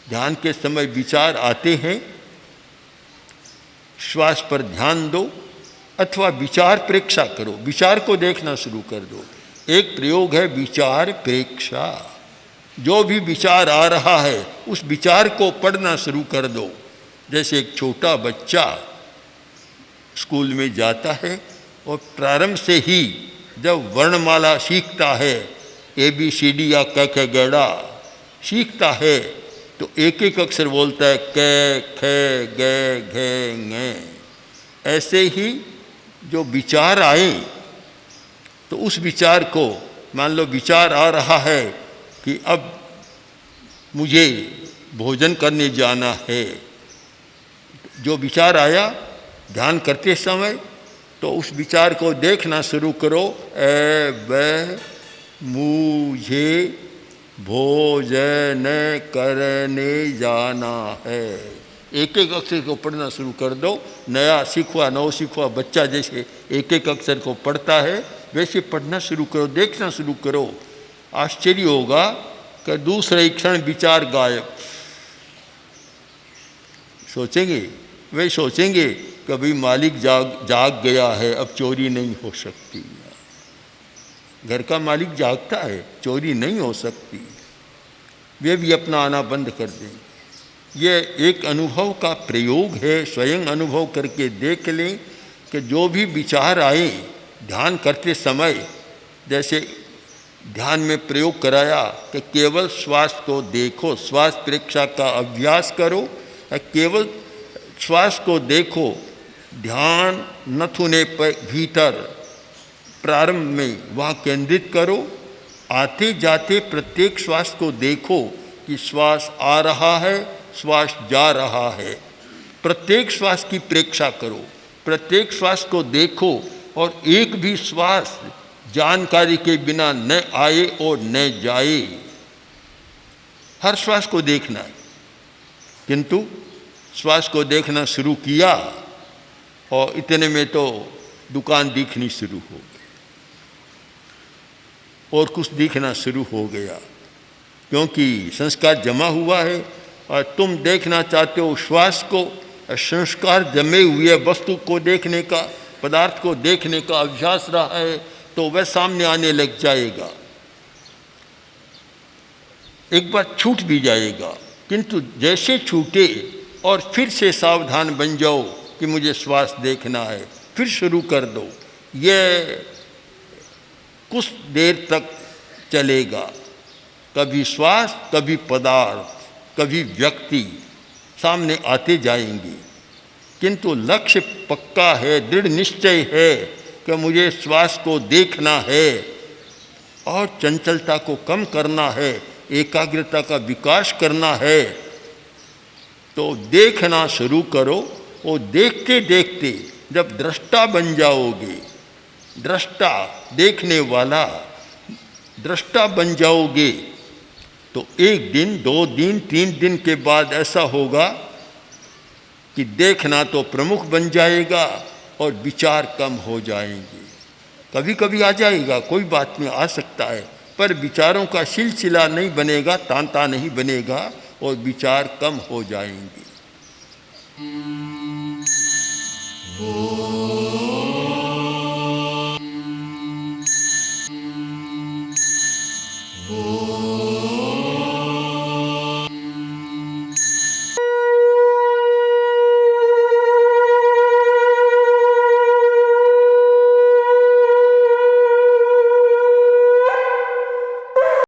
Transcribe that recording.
ध्यान के समय विचार आते हैं, श्वास पर ध्यान दो अथवा विचार प्रेक्षा करो, विचार को देखना शुरू कर दो। एक प्रयोग है विचार प्रेक्षा। जो भी विचार आ रहा है उस विचार को पढ़ना शुरू कर दो। जैसे एक छोटा बच्चा स्कूल में जाता है और प्रारंभ से ही जब वर्णमाला सीखता है, ABCD या क ख गड़ा सीखता है, तो एक एक अक्षर बोलता है, क ख ग घ ङ। ऐसे ही जो विचार आए तो उस विचार को, मान लो विचार आ रहा है कि अब मुझे भोजन करने जाना है, जो विचार आया ध्यान करते समय, तो उस विचार को देखना शुरू करो। वह मुझे भोजन करने जाना है। एक एक अक्षर को पढ़ना शुरू कर दो। नया सीखवा नव सीखवा बच्चा जैसे एक एक अक्षर को पढ़ता है, वैसे पढ़ना शुरू करो, देखना शुरू करो। आश्चर्य होगा कि दूसरे क्षण विचार गायब। सोचेंगे, वे सोचेंगे कभी मालिक जाग गया है, अब चोरी नहीं हो सकती। घर का मालिक जागता है, चोरी नहीं हो सकती। वे भी अपना आना बंद कर देंगे। यह एक अनुभव का प्रयोग है। स्वयं अनुभव करके देख लें कि जो भी विचार आए ध्यान करते समय, जैसे ध्यान में प्रयोग कराया कि केवल श्वास को देखो, श्वास प्रेक्षा का अभ्यास करो, केवल श्वास को देखो, ध्यान नथुने पर भीतर प्रारंभ में वहाँ केंद्रित करो। आते जाते प्रत्येक श्वास को देखो कि श्वास आ रहा है, श्वास जा रहा है। प्रत्येक श्वास की प्रेक्षा करो, प्रत्येक श्वास को देखो और एक भी श्वास जानकारी के बिना न आए और न जाए। हर श्वास को देखना है। किंतु श्वास को देखना शुरू किया और इतने में तो दुकान दिखनी शुरू हो गई और कुछ दिखना शुरू हो गया, क्योंकि संस्कार जमा हुआ है और तुम देखना चाहते हो श्वास को। संस्कार जमे हुए वस्तु को देखने का, पदार्थ को देखने का अभ्यास रहा है तो वह सामने आने लग जाएगा। एक बार छूट भी जाएगा, किंतु जैसे छूटे और फिर से सावधान बन जाओ कि मुझे श्वास देखना है, फिर शुरू कर दो। यह कुछ देर तक चलेगा। कभी श्वास, कभी पदार्थ, कभी व्यक्ति सामने आते जाएंगे, किंतु लक्ष्य पक्का है, दृढ़ निश्चय है कि मुझे श्वास को देखना है और चंचलता को कम करना है, एकाग्रता का विकास करना है। तो देखना शुरू करो और देखते देखते जब दृष्टा बन जाओगे, दृष्टा देखने वाला दृष्टा बन जाओगे, तो एक दिन, 2 दिन, 3 दिन के बाद ऐसा होगा कि देखना तो प्रमुख बन जाएगा और विचार कम हो जाएंगे। कभी कभी आ जाएगा, कोई बात नहीं, आ सकता है, पर विचारों का सिलसिला नहीं बनेगा, तांता नहीं बनेगा और विचार कम हो जाएंगे। Oh